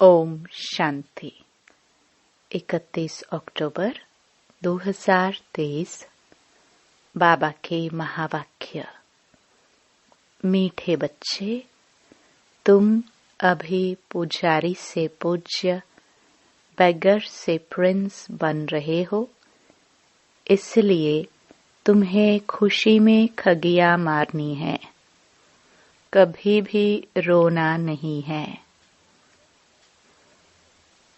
ओम शांति। 31 अक्टूबर 2023। बाबा के महावाक्य। मीठे बच्चे, तुम अभी पुजारी से पूज्य, बैगर से प्रिंस बन रहे हो। इसलिए तुम्हें खुशी में खगिया मारनी है, कभी भी रोना नहीं है।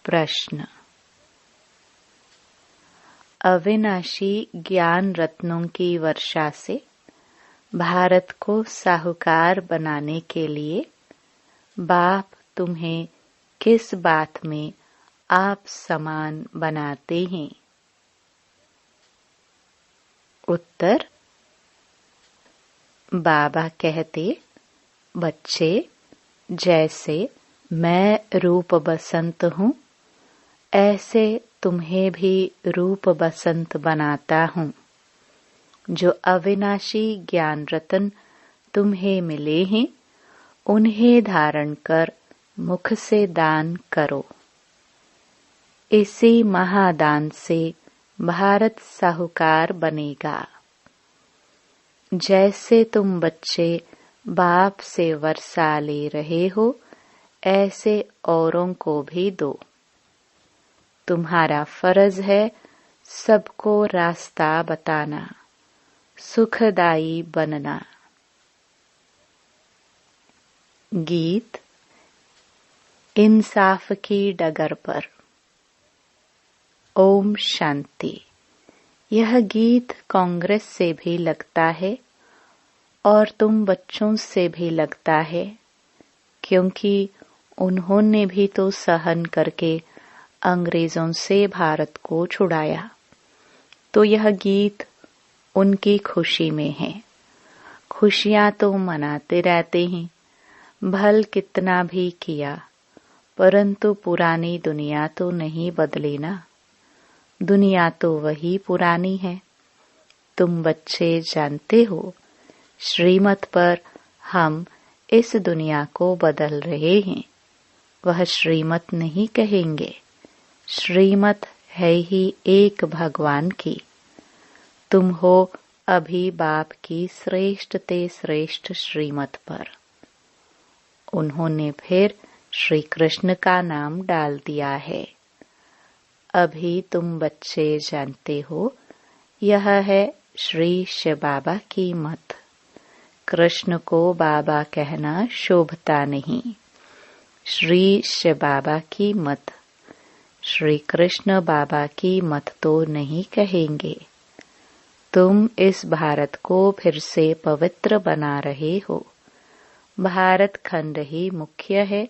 प्रश्न। अविनाशी ज्ञान रत्नों की वर्षा से भारत को साहूकार बनाने के लिए बाप तुम्हें किस बात में आप समान बनाते हैं? उत्तर। बाबा कहते, बच्चे, जैसे मैं रूप बसंत हूँ, ऐसे तुम्हें भी रूप बसंत बनाता हूँ। जो अविनाशी ज्ञान रतन तुम्हें मिले हैं, उन्हें धारण कर मुख से दान करो। इसी महादान से भारत साहूकार बनेगा। जैसे तुम बच्चे बाप से वर्षा ले रहे हो, ऐसे औरों को भी दो। तुम्हारा फर्ज है सबको रास्ता बताना, सुखदायी बनना। गीत इंसाफ की डगर पर। ओम शांति। यह गीत कांग्रेस से भी लगता है और तुम बच्चों से भी लगता है, क्योंकि उन्होंने भी तो सहन करके अंग्रेजों से भारत को छुड़ाया। तो यह गीत उनकी खुशी में है। खुशियां तो मनाते रहते हैं, भल कितना भी किया, परंतु पुरानी दुनिया तो नहीं बदली ना। दुनिया तो वही पुरानी है। तुम बच्चे जानते हो, श्रीमत पर हम इस दुनिया को बदल रहे हैं। वह श्रीमत नहीं कहेंगे, श्रीमत है ही एक भगवान की। तुम हो अभी बाप की श्रेष्ठ ते श्रेष्ठ श्रीमत पर। उन्होंने फिर श्री कृष्ण का नाम डाल दिया है। अभी तुम बच्चे जानते हो, यह है श्री शिव बाबा की मत। कृष्ण को बाबा कहना शोभता नहीं। श्री शिव बाबा की मत, श्री कृष्ण बाबा की मत तो नहीं कहेंगे। तुम इस भारत को फिर से पवित्र बना रहे हो। भारत खंड ही मुख्य है,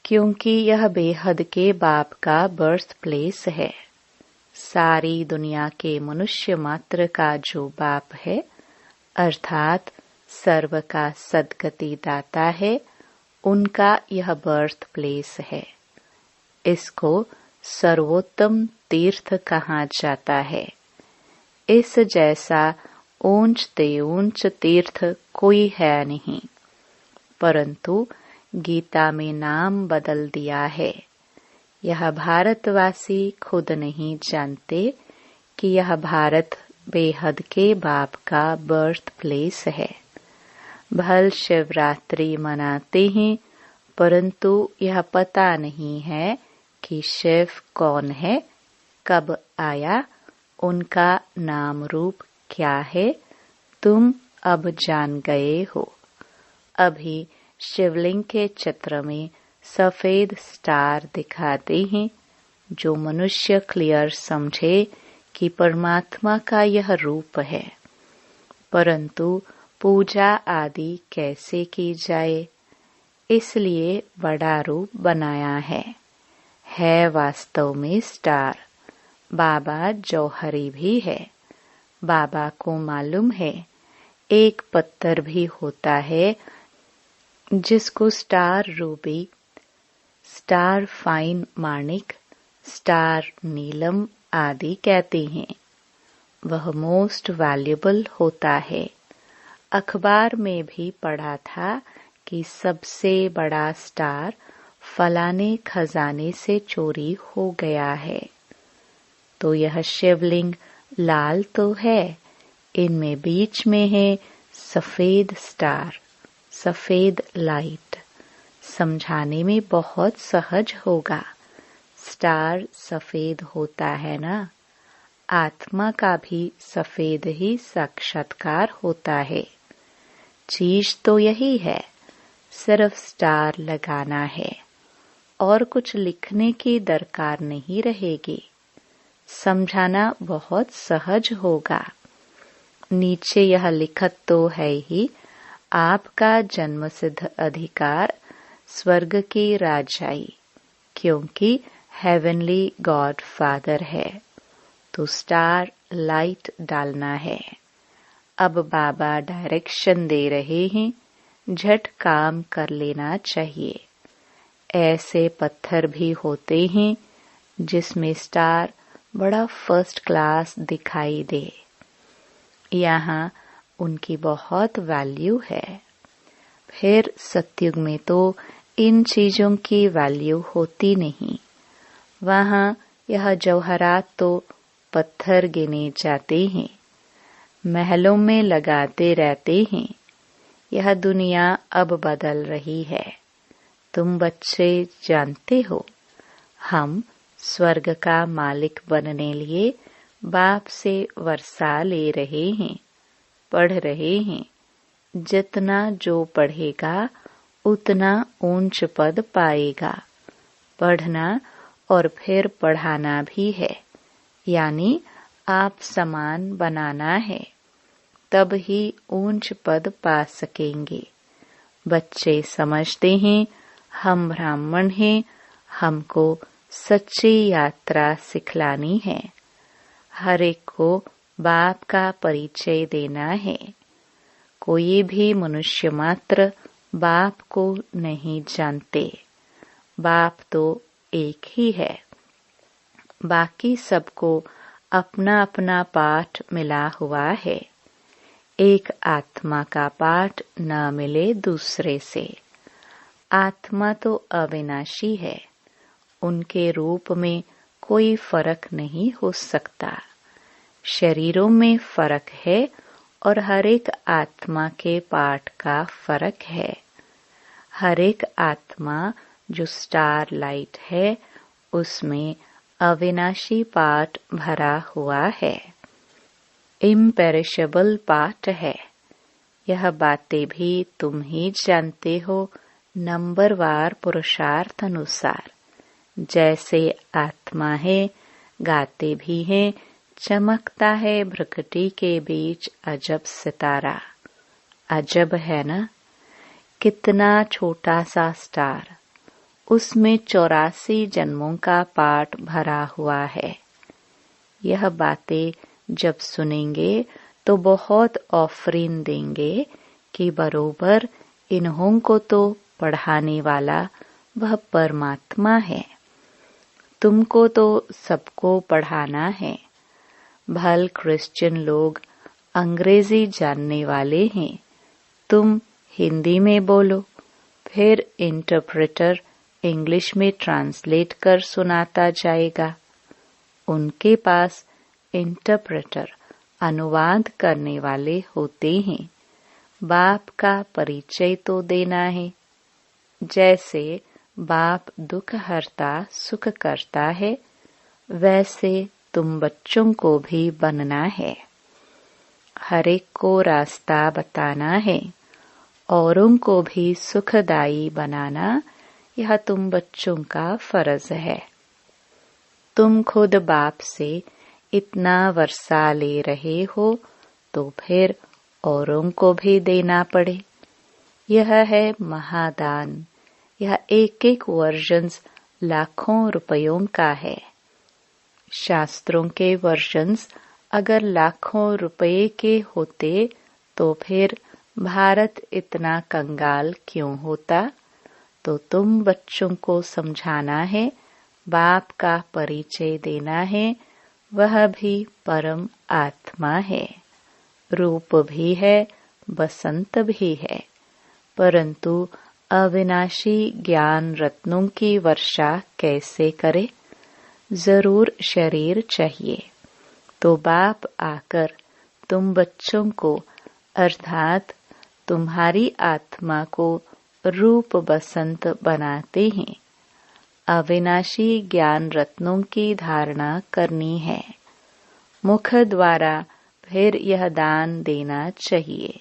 क्योंकि यह बेहद के बाप का बर्थ प्लेस है। सारी दुनिया के मनुष्य मात्र का जो बाप है, अर्थात सर्व का सद्गति दाता है, उनका यह बर्थ प्लेस है। इसको सर्वोत्तम तीर्थ कहा जाता है। इस जैसा ऊंच ते ऊंच तीर्थ कोई है नहीं, परंतु गीता में नाम बदल दिया है। यह भारतवासी खुद नहीं जानते कि यह भारत बेहद के बाप का बर्थ प्लेस है। भल शिवरात्रि मनाते हैं, परंतु यह पता नहीं है कि शिव कौन है, कब आया, उनका नाम रूप क्या है। तुम अब जान गए हो। अभी शिवलिंग के चित्र में सफेद स्टार दिखाते हैं, जो मनुष्य क्लियर समझे कि परमात्मा का यह रूप है। परंतु पूजा आदि कैसे की जाए, इसलिए बड़ा रूप बनाया है वास्तव में स्टार। बाबा जौहरी भी है। बाबा को मालूम है, एक पत्थर भी होता है जिसको स्टार रूबी, स्टार फाइन माणिक, स्टार नीलम आदि कहते हैं। वह मोस्ट वैल्यूएबल होता है। अखबार में भी पढ़ा था कि सबसे बड़ा स्टार फलाने खजाने से चोरी हो गया है। तो यह शिवलिंग लाल तो है, इनमें बीच में है सफेद स्टार, सफेद लाइट। समझाने में बहुत सहज होगा। स्टार सफेद होता है ना, आत्मा का भी सफेद ही साक्षात्कार होता है। चीज तो यही है, सिर्फ स्टार लगाना है और कुछ लिखने की दरकार नहीं रहेगी। समझाना बहुत सहज होगा। नीचे यह लिखत तो है ही, आपका जन्मसिद्ध अधिकार स्वर्ग की राजाई, क्योंकि हेवनली गॉड फादर है। तो स्टार लाइट डालना है। अब बाबा डायरेक्शन दे रहे हैं, झट काम कर लेना चाहिए। ऐसे पत्थर भी होते हैं जिसमें स्टार बड़ा फर्स्ट क्लास दिखाई दे। यहाँ उनकी बहुत वैल्यू है। फिर सतयुग में तो इन चीजों की वैल्यू होती नहीं। वहाँ यह जौहरात तो पत्थर गिने जाते हैं, महलों में लगाते रहते हैं। यह दुनिया अब बदल रही है। तुम बच्चे जानते हो, हम स्वर्ग का मालिक बनने लिए बाप से वर्षा ले रहे हैं, पढ़ रहे हैं। जितना जो पढ़ेगा उतना ऊंच पद पाएगा। पढ़ना और फिर पढ़ाना भी है, यानी आप समान बनाना है, तब ही ऊंच पद पा सकेंगे। बच्चे समझते हैं हम ब्राह्मण हैं, हमको सच्ची यात्रा सिखलानी है। हर एक को बाप का परिचय देना है। कोई भी मनुष्य मात्र बाप को नहीं जानते। बाप तो एक ही है। बाकी सबको अपना अपना पाठ मिला हुआ है। एक आत्मा का पाठ न मिले दूसरे से। आत्मा तो अविनाशी है, उनके रूप में कोई फर्क नहीं हो सकता। शरीरों में फर्क है और हर एक आत्मा के पाठ का फर्क है। हर एक आत्मा जो स्टार लाइट है, उसमें अविनाशी पाठ भरा हुआ है। इम्पेरिशेबल पाठ है। यह बातें भी तुम ही जानते हो, नंबरवार पुरुषार्थ अनुसार। जैसे आत्मा है, गाते भी हैं, चमकता है भ्रकुटी के बीच अजब सितारा। अजब है ना, कितना छोटा सा स्टार, उसमें 84 जन्मों का पाठ भरा हुआ है। यह बातें जब सुनेंगे तो बहुत ऑफरीन देंगे कि बरोबर इन्हों को तो पढ़ाने वाला वह परमात्मा है। तुमको तो सबको पढ़ाना है। भल क्रिश्चियन लोग अंग्रेजी जानने वाले हैं, तुम हिंदी में बोलो, फिर इंटरप्रेटर इंग्लिश में ट्रांसलेट कर सुनाता जाएगा। उनके पास इंटरप्रेटर अनुवाद करने वाले होते हैं। बाप का परिचय तो देना है। जैसे बाप दुख हरता सुख करता है, वैसे तुम बच्चों को भी बनना है। हर एक को रास्ता बताना है, औरों को भी सुखदायी बनाना, यह तुम बच्चों का फर्ज है। तुम खुद बाप से इतना वर्षा ले रहे हो, तो फिर औरों को भी देना पड़े। यह है महादान। यह एक एक वर्जन्स लाखों रुपयों का है। शास्त्रों के वर्जन्स अगर लाखों रुपए के होते तो फिर भारत इतना कंगाल क्यों होता। तो तुम बच्चों को समझाना है, बाप का परिचय देना है। वह भी परम आत्मा है, रूप भी है, बसंत भी है, परंतु अविनाशी ज्ञान रत्नों की वर्षा कैसे करे? जरूर शरीर चाहिए। तो बाप आकर तुम बच्चों को अर्थात तुम्हारी आत्मा को रूप बसंत बनाते हैं। अविनाशी ज्ञान रत्नों की धारणा करनी है। मुख द्वारा फिर यह दान देना चाहिए।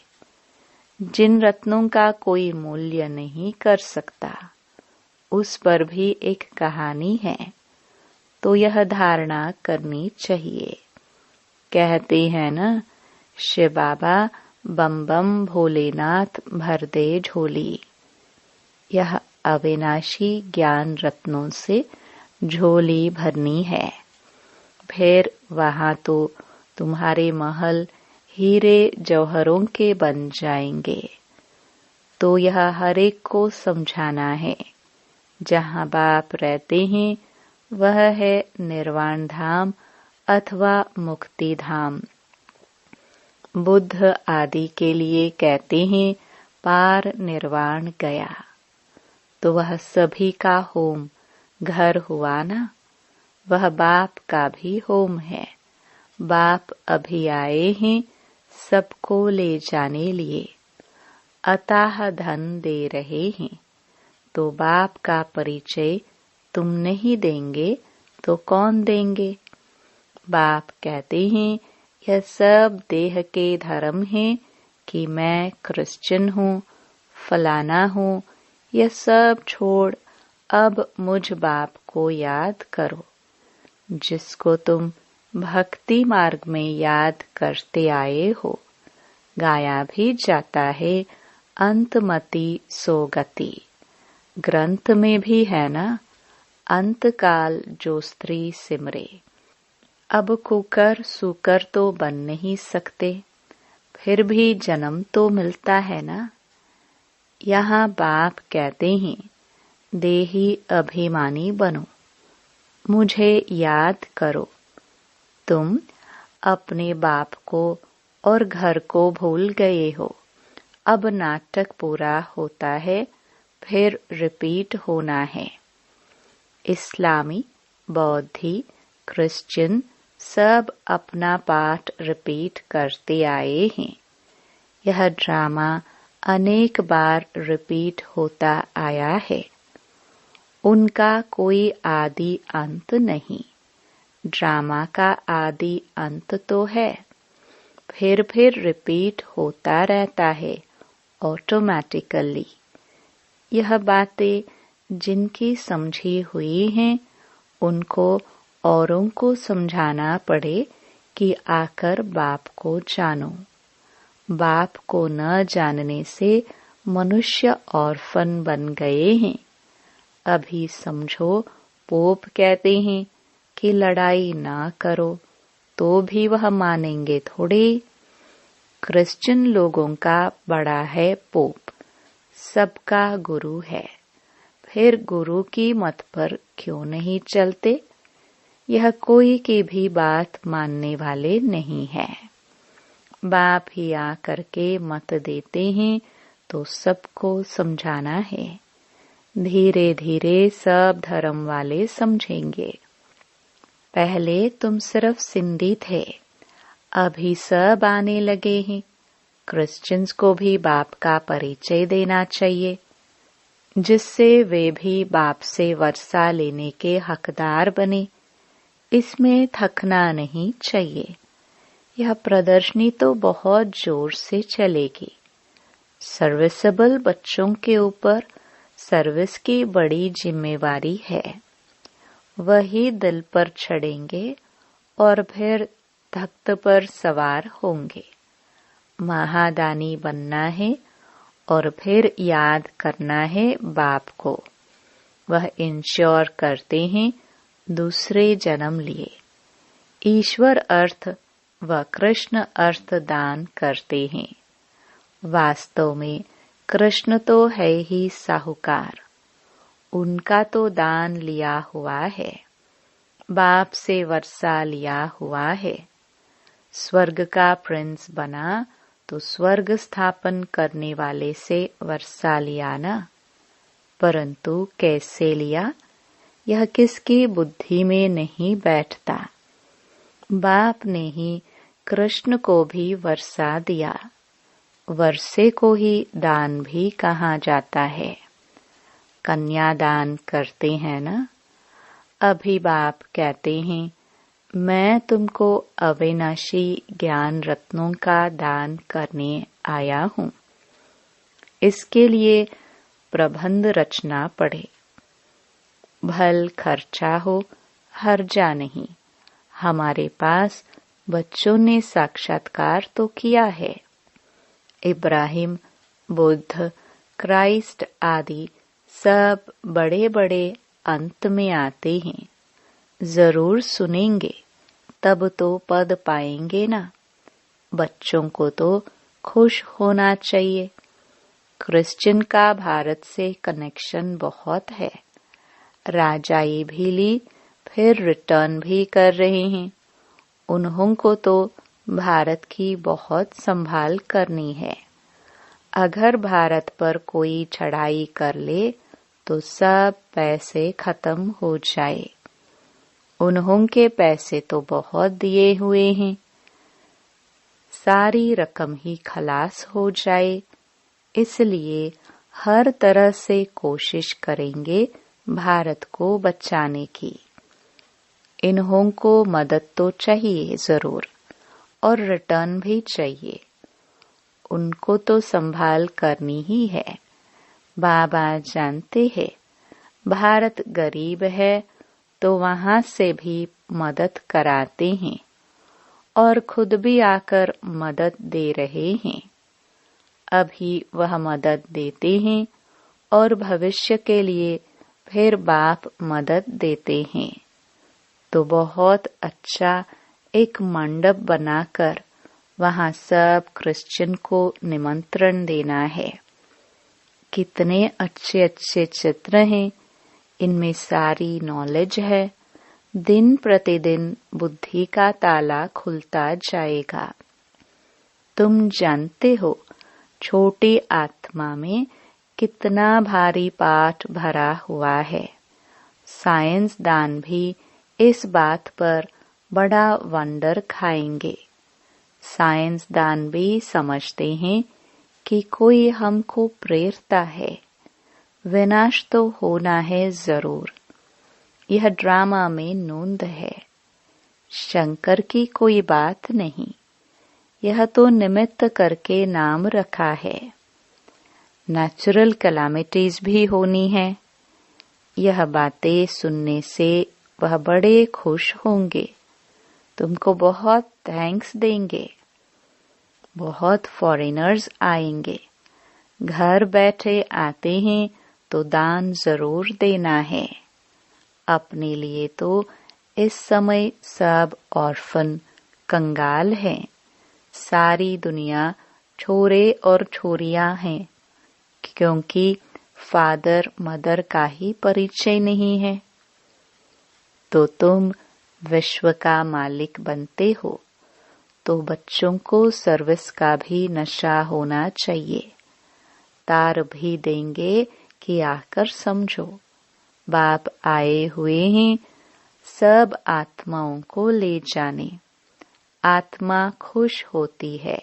जिन रत्नों का कोई मूल्य नहीं कर सकता, उस पर भी एक कहानी है, तो यह धारणा करनी चाहिए। कहते हैं न, शिव बाबा बम बम भोलेनाथ भर दे झोली। यह अविनाशी ज्ञान रत्नों से झोली भरनी है। फिर वहां तो तुम्हारे महल हीरे जौहरों के बन जाएंगे। तो यह हर एक को समझाना है। जहाँ बाप रहते हैं वह है निर्वाण धाम अथवा मुक्ति धाम। बुद्ध आदि के लिए कहते हैं पार निर्वाण गया। तो वह सभी का होम घर हुआ ना। वह बाप का भी होम है। बाप अभी आए हैं सबको ले जाने लिए। अताह धन दे रहे हैं। तो बाप का परिचय तुम नहीं देंगे तो कौन देंगे? बाप कहते हैं यह सब देह के धर्म हैं कि मैं क्रिश्चियन हूँ, फलाना हूँ। यह सब छोड़ अब मुझ बाप को याद करो, जिसको तुम भक्ति मार्ग में याद करते आए हो। गाया भी जाता है अंतमति सोगति। ग्रंथ में भी है ना, अंतकाल जो स्त्री सिमरे। अब कुकर सुकर तो बन नहीं सकते, फिर भी जन्म तो मिलता है ना। यहाँ बाप कहते हैं देही अभिमानी बनो, मुझे याद करो। तुम अपने बाप को और घर को भूल गए हो। अब नाटक पूरा होता है, फिर रिपीट होना है। इस्लामी, बौद्धी, क्रिश्चियन सब अपना पाठ रिपीट करते आए हैं। यह ड्रामा अनेक बार रिपीट होता आया है। उनका कोई आदि अंत नहीं। ड्रामा का आदि अंत तो है, फिर रिपीट होता रहता है ऑटोमेटिकली। यह बातें जिनकी समझी हुई हैं उनको औरों को समझाना पड़े कि आकर बाप को जानो। बाप को न जानने से मनुष्य ऑर्फन बन गए हैं। अभी समझो पोप कहते हैं कि लड़ाई ना करो, तो भी वह मानेंगे थोड़े। क्रिश्चियन लोगों का बड़ा है पोप, सबका गुरु है। फिर गुरु की मत पर क्यों नहीं चलते? यह कोई की भी बात मानने वाले नहीं है। बाप ही आकर के मत देते हैं तो सबको समझाना है। धीरे धीरे सब धर्म वाले समझेंगे। पहले तुम सिर्फ सिंधी थे, अभी सब आने लगे हैं। क्रिश्चियंस को भी बाप का परिचय देना चाहिए, जिससे वे भी बाप से वर्षा लेने के हकदार बने। इसमें थकना नहीं चाहिए। यह प्रदर्शनी तो बहुत जोर से चलेगी। सर्विसेबल बच्चों के ऊपर सर्विस की बड़ी जिम्मेवारी है। वही दिल पर चढ़ेंगे और फिर तख्त पर सवार होंगे। महादानी बनना है और फिर याद करना है बाप को। वह इंश्योर करते हैं दूसरे जन्म लिए। ईश्वर अर्थ व कृष्ण अर्थ दान करते हैं। वास्तव में कृष्ण तो है ही साहूकार, उनका तो दान लिया हुआ है। बाप से वर्षा लिया हुआ है। स्वर्ग का प्रिंस बना तो स्वर्ग स्थापन करने वाले से वर्षा लिया ना। परंतु कैसे लिया यह किसकी बुद्धि में नहीं बैठता। बाप ने ही कृष्ण को भी वर्षा दिया, वर्षे को ही दान भी कहा जाता है। कन्यादान करते हैं ना। अभी बाप कहते हैं मैं तुमको अविनाशी ज्ञान रत्नों का दान करने आया हूँ। इसके लिए प्रबंध रचना पड़े। भल खर्चा हो हर्जा नहीं। हमारे पास बच्चों ने साक्षात्कार तो किया है। इब्राहिम, बुद्ध, क्राइस्ट आदि सब बड़े बड़े अंत में आते हैं। जरूर सुनेंगे, तब तो पद पाएंगे ना। बच्चों को तो खुश होना चाहिए। क्रिश्चियन का भारत से कनेक्शन बहुत है। राजाई भी ली, फिर रिटर्न भी कर रहे हैं। उन्हों को तो भारत की बहुत संभाल करनी है। अगर भारत पर कोई चढ़ाई कर ले तो सब पैसे खत्म हो जाए। उन्हों के पैसे तो बहुत दिए हुए हैं, सारी रकम ही खलास हो जाए। इसलिए हर तरह से कोशिश करेंगे भारत को बचाने की। इन्हों को मदद तो चाहिए जरूर, और रिटर्न भी चाहिए। उनको तो संभाल करनी ही है। बाबा जानते हैं भारत गरीब है तो वहां से भी मदद कराते हैं और खुद भी आकर मदद दे रहे हैं। अभी वह मदद देते हैं और भविष्य के लिए फिर बाप मदद देते हैं। तो बहुत अच्छा एक मंडप बनाकर वहां सब क्रिश्चियन को निमंत्रण देना है। कितने अच्छे अच्छे चित्र हैं, इनमें सारी नॉलेज है। दिन प्रतिदिन बुद्धि का ताला खुलता जाएगा। तुम जानते हो छोटी आत्मा में कितना भारी पाठ भरा हुआ है। साइंस दान भी इस बात पर बड़ा वंडर खाएंगे। साइंस दान भी समझते हैं कि कोई हमको प्रेरता है। विनाश तो होना है जरूर। यह ड्रामा में नूंद है। शंकर की कोई बात नहीं। यह तो निमित्त करके नाम रखा है। नेचुरल कैलामिटीज भी होनी है। यह बातें सुनने से वह बड़े खुश होंगे, तुमको बहुत थैंक्स देंगे। बहुत फॉरेनर्स आएंगे। घर बैठे आते हैं तो दान जरूर देना है। अपने लिए तो इस समय सब ऑर्फन कंगाल हैं। सारी दुनिया छोरे और छोरियां हैं, क्योंकि फादर मदर का ही परिचय नहीं है। तो तुम विश्व का मालिक बनते हो, तो बच्चों को सर्विस का भी नशा होना चाहिए। तार भी देंगे कि आकर समझो, बाप आए हुए हैं सब आत्माओं को ले जाने। आत्मा खुश होती है।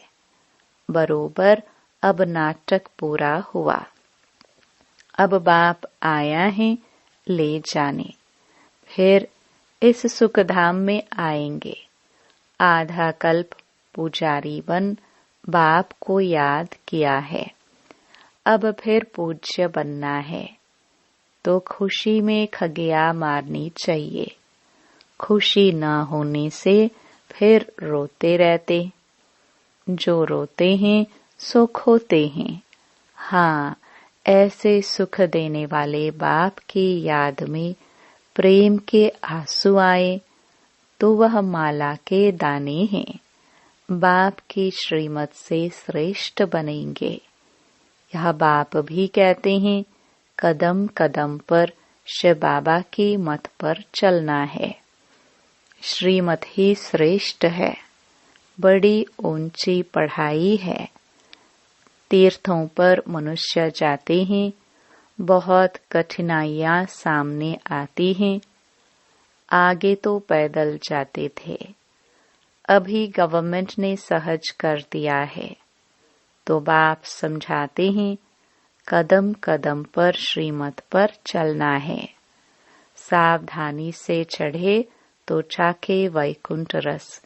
बरोबर अब नाटक पूरा हुआ। अब बाप आया है ले जाने। फिर इस सुखधाम में आएंगे। आधा कल्प पुजारी बन बाप को याद किया है। अब फिर पूज्य बनना है, तो खुशी में खगिया मारनी चाहिए। खुशी न होने से फिर रोते रहते। जो रोते हैं सो खोते हैं। हाँ, ऐसे सुख देने वाले बाप की याद में प्रेम के आंसू आए तो वह माला के दाने हैं। बाप की श्रीमत से श्रेष्ठ बनेंगे। यह बाप भी कहते हैं कदम कदम पर शिव बाबा की मत पर चलना है। श्रीमत ही श्रेष्ठ है। बड़ी ऊंची पढ़ाई है। तीर्थों पर मनुष्य जाते हैं, बहुत कठिनाइयां सामने आती हैं। आगे तो पैदल जाते थे, अभी गवर्नमेंट ने सहज कर दिया है। तो बाप समझाते हैं, कदम कदम पर श्रीमत पर चलना है। सावधानी से चढ़े तो चाके वैकुंठ रस,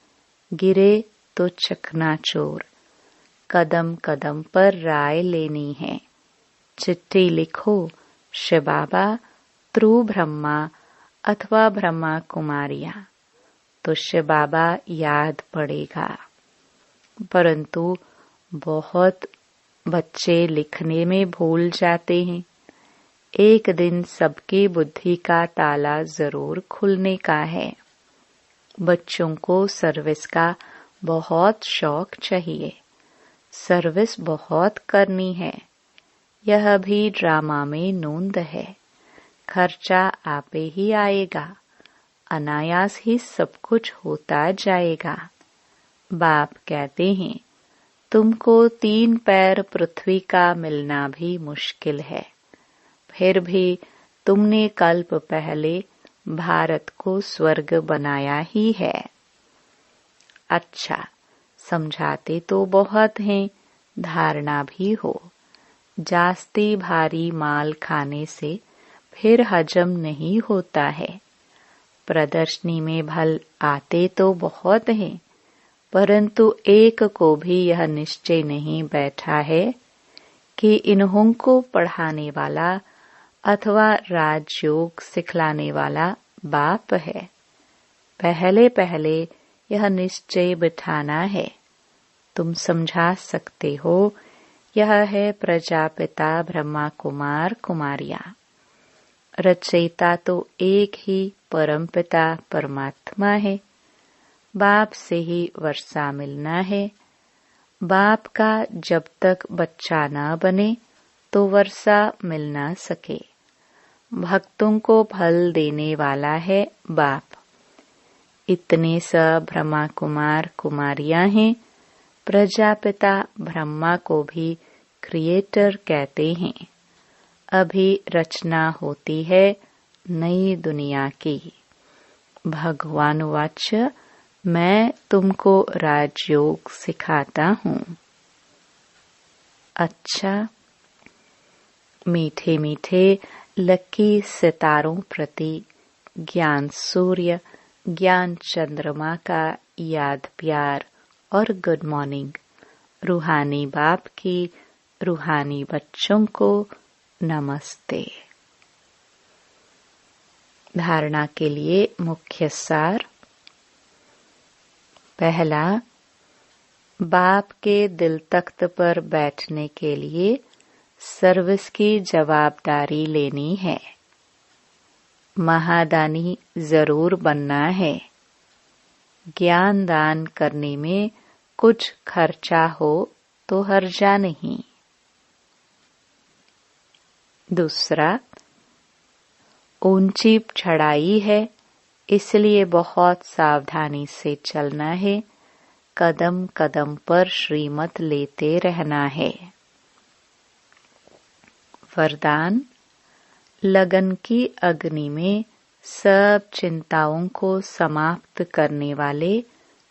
गिरे तो चकनाचूर। कदम कदम पर राय लेनी है। चिट्ठी लिखो, शिव बाबा, थ्रू ब्रह्मा अथवा ब्रह्मा कुमारियां, तो शिव बाबा याद पड़ेगा। परंतु बहुत बच्चे लिखने में भूल जाते हैं। एक दिन सबकी बुद्धि का ताला जरूर खुलने का है। बच्चों को सर्विस का बहुत शौक चाहिए। सर्विस बहुत करनी है। यह भी ड्रामा में नोंद है। खर्चा आपे ही आएगा, अनायास ही सब कुछ होता जाएगा। बाप कहते हैं, तुमको 3 पैर पृथ्वी का मिलना भी मुश्किल है, फिर भी तुमने कल्प पहले भारत को स्वर्ग बनाया ही है। अच्छा, समझाते तो बहुत हैं, धारणा भी हो। जास्ती भारी माल खाने से फिर हजम नहीं होता है। प्रदर्शनी में भल आते तो बहुत हैं, परंतु एक को भी यह निश्चय नहीं बैठा है कि इन्हों को पढ़ाने वाला अथवा राजयोग सिखलाने वाला बाप है। पहले पहले यह निश्चय बिठाना है। तुम समझा सकते हो, यह है प्रजापिता ब्रह्मा कुमार कुमारियां। रचयिता तो एक ही परमपिता परमात्मा है। बाप से ही वर्षा मिलना है। बाप का जब तक बच्चा न बने तो वर्षा मिल न सके। भक्तों को फल देने वाला है बाप। इतने सब ब्रह्मा कुमार कुमारियां हैं। प्रजापिता ब्रह्मा को भी क्रिएटर कहते हैं। अभी रचना होती है नई दुनिया की। भगवान वाच्य, मैं तुमको राजयोग सिखाता हूँ। अच्छा, मीठे मीठे लकी सितारों प्रति ज्ञान सूर्य, ज्ञान चंद्रमा का याद प्यार और गुड मॉर्निंग। रूहानी बाप की रूहानी बच्चों को नमस्ते। धारणा के लिए मुख्य सार। पहला, बाप के दिल तख्त पर बैठने के लिए सर्विस की जवाबदारी लेनी है। महादानी जरूर बनना है। ज्ञान दान करने में कुछ खर्चा हो तो हर्जा नहीं। दूसरा, ऊंची चढ़ाई है, इसलिए बहुत सावधानी से चलना है। कदम कदम पर श्रीमत लेते रहना है। वरदान, लगन की अग्नि में सब चिंताओं को समाप्त करने वाले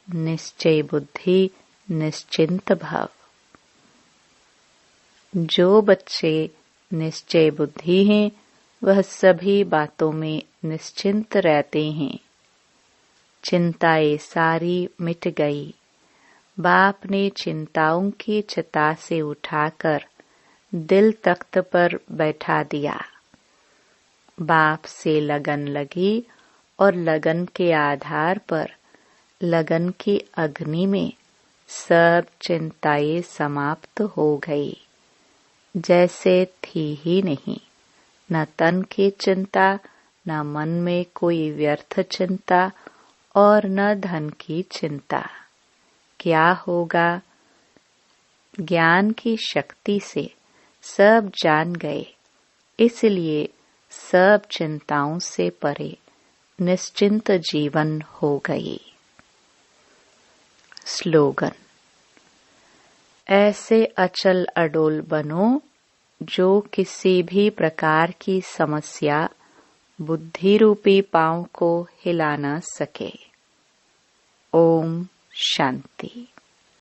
निश्चय बुद्धि निश्चिंत भव। जो बच्चे निश्चय बुद्धि हैं, वह सभी बातों में निश्चिंत रहते हैं। चिंताएं सारी मिट गई। बाप ने चिंताओं की चिता से उठाकर दिल तख्त पर बैठा दिया। बाप से लगन लगी और लगन के आधार पर लगन की अग्नि में सब चिंताएं समाप्त हो गई, जैसे थी ही नहीं। न तन की चिंता, न मन में कोई व्यर्थ चिंता और न धन की चिंता। क्या होगा? ज्ञान की शक्ति से सब जान गए, इसलिए सब चिंताओं से परे निश्चिंत जीवन हो गई। स्लोगन, ऐसे अचल अडोल बनो जो किसी भी प्रकार की समस्या बुद्धि रूपी पांव को हिला न सके। ओम शांति।